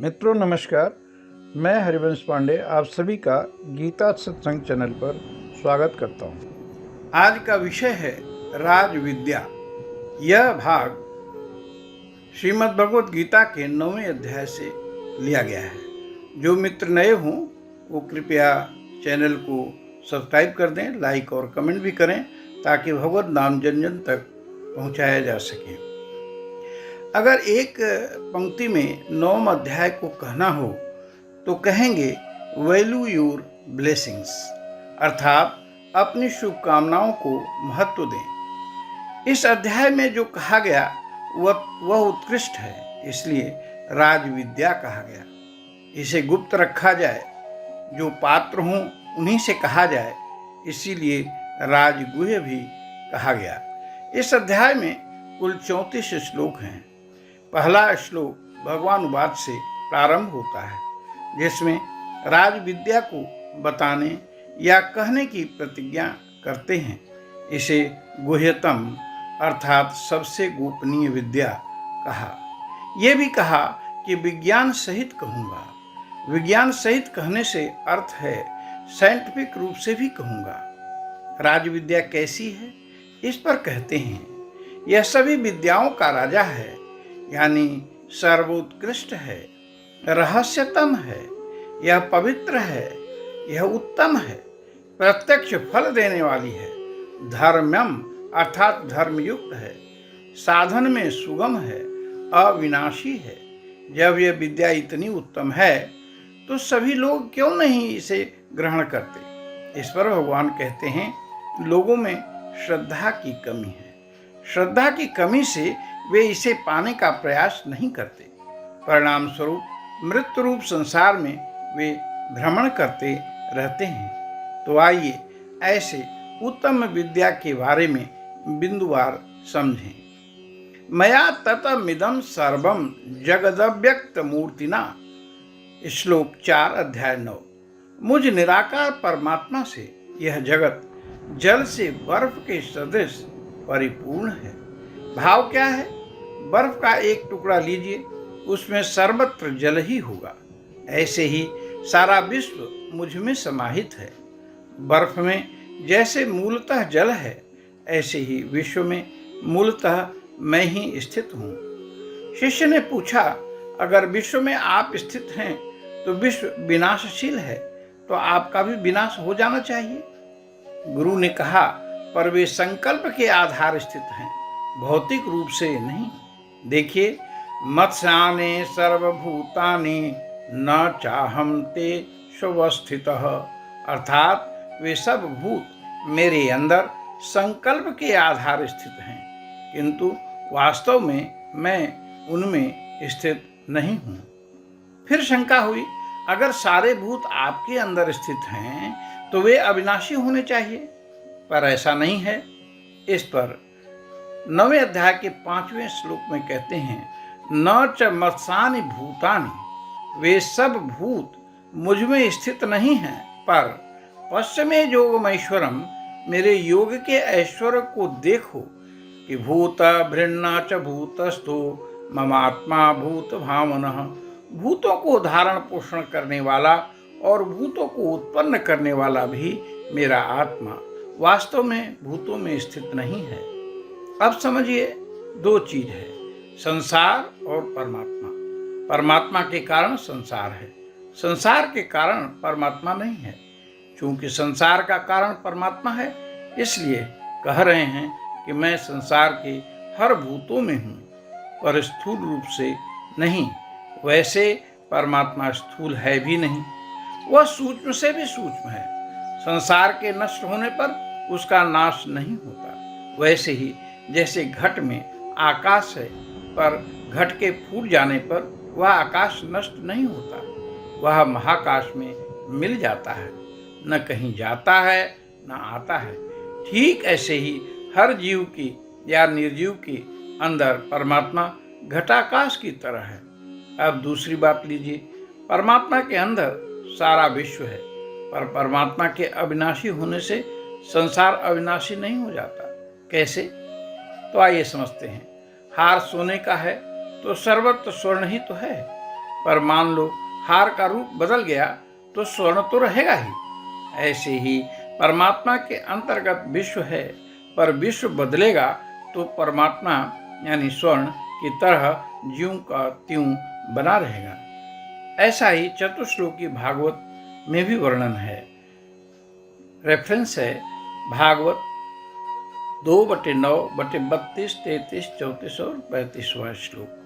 मित्रों नमस्कार, मैं हरिवंश पांडे आप सभी का गीता सत्संग चैनल पर स्वागत करता हूँ। आज का विषय है राज विद्या। यह भाग श्रीमद् भगवत गीता के 9वें अध्याय से लिया गया है। जो मित्र नए हों वो कृपया चैनल को सब्सक्राइब कर दें, लाइक और कमेंट भी करें ताकि भगवत नाम जन जन तक पहुँचाया जा सके। अगर एक पंक्ति में 9वें अध्याय को कहना हो तो कहेंगे वैल्यू योर ब्लेसिंग्स, अर्थात अपनी शुभकामनाओं को महत्व दें। इस अध्याय में जो कहा गया वह उत्कृष्ट है, इसलिए राज विद्या कहा गया। इसे गुप्त रखा जाए, जो पात्र हों उन्हीं से कहा जाए, इसीलिए राजगुह्य भी कहा गया। इस अध्याय में कुल 34 श्लोक हैं। पहला श्लोक भगवानुवाद से प्रारंभ होता है, जिसमें राज विद्या को बताने या कहने की प्रतिज्ञा करते हैं। इसे गुह्यतम अर्थात सबसे गोपनीय विद्या कहा। यह भी कहा कि विज्ञान सहित कहूँगा। विज्ञान सहित कहने से अर्थ है साइंटिफिक रूप से भी कहूँगा। राज विद्या कैसी है, इस पर कहते हैं यह सभी विद्याओं का राजा है, यानी सर्वोत्कृष्ट है, रहस्यतम है, यह पवित्र है, यह उत्तम है, प्रत्यक्ष फल देने वाली है, धर्म्यम अर्थात धर्मयुक्त है, साधन में सुगम है, अविनाशी है। जब यह विद्या इतनी उत्तम है तो सभी लोग क्यों नहीं इसे ग्रहण करते। इस पर भगवान कहते हैं लोगों में श्रद्धा की कमी है। श्रद्धा की कमी से वे इसे पाने का प्रयास नहीं करते। परिणाम स्वरूप मृत्यु रूप संसार में वे भ्रमण करते रहते हैं। तो आइए ऐसे उत्तम विद्या के बारे में बिंदुवार समझें। मया ततमिदं सर्वं जगदव्यक्त मूर्तिना, श्लोक 4 अध्याय 9। मुझ निराकार परमात्मा से यह जगत जल से बर्फ के सदृश परिपूर्ण है। भाव क्या है? बर्फ का एक टुकड़ा लीजिए, उसमें सर्वत्र जल ही होगा। ऐसे ही सारा विश्व मुझ में समाहित है। बर्फ में जैसे मूलतः जल है, ऐसे ही विश्व में मूलतः मैं ही स्थित हूँ। शिष्य ने पूछा, अगर विश्व में आप स्थित हैं तो विश्व विनाशशील है, तो आपका भी विनाश हो जाना चाहिए। गुरु ने कहा, पर वे संकल्प के आधार स्थित हैं, भौतिक रूप से नहीं। देखिए, मत्स्याने सर्वभूतानि न चाहम ते स्वस्थितः, अर्थात वे सब भूत मेरे अंदर संकल्प के आधार स्थित हैं, किंतु वास्तव में मैं उनमें स्थित नहीं हूँ। फिर शंका हुई, अगर सारे भूत आपके अंदर स्थित हैं तो वे अविनाशी होने चाहिए, पर ऐसा नहीं है। इस पर 9वें अध्याय के 5वें श्लोक में कहते हैं, न च मत्स्यानि भूतानि, वे सब भूत मुझ में स्थित नहीं हैं, पर पश्चिमे योगमैश्वरम, मेरे योग के ऐश्वर्य को देखो कि भूत भृन्ना च भूतस्थो ममात्मा भूत भावनः, भूतों को धारण पोषण करने वाला और भूतों को उत्पन्न करने वाला भी मेरा आत्मा वास्तव में भूतों में स्थित नहीं है। अब समझिए, दो चीज है, संसार और परमात्मा। परमात्मा के कारण संसार है, संसार के कारण परमात्मा नहीं है। चूंकि संसार का कारण परमात्मा है, इसलिए कह रहे हैं कि मैं संसार के हर भूतों में हूँ, पर स्थूल रूप से नहीं। वैसे परमात्मा स्थूल है भी नहीं, वह सूक्ष्म से भी सूक्ष्म है। संसार के नष्ट होने पर उसका नाश नहीं होता। वैसे ही जैसे घट में आकाश है, पर घट के फूट जाने पर वह आकाश नष्ट नहीं होता, वह महाकाश में मिल जाता है, न कहीं जाता है न आता है। ठीक ऐसे ही हर जीव की या निर्जीव के अंदर परमात्मा घटाकाश की तरह है। अब दूसरी बात लीजिए, परमात्मा के अंदर सारा विश्व है, पर परमात्मा के अविनाशी होने से संसार अविनाशी नहीं हो जाता। कैसे? तो आइए समझते हैं। हार सोने का है तो सर्वत्र स्वर्ण ही तो है। पर मान लो हार का रूप बदल गया तो स्वर्ण तो रहेगा ही। ऐसे ही परमात्मा के अंतर्गत विश्व है, पर विश्व बदलेगा तो परमात्मा यानी स्वर्ण की तरह ज्यों का त्यों बना रहेगा। ऐसा ही चतुश्लोकी भागवत में भी वर्णन है। रेफरेंस है भागवत 2/9/32, 33, 34 और 35वां श्लोक।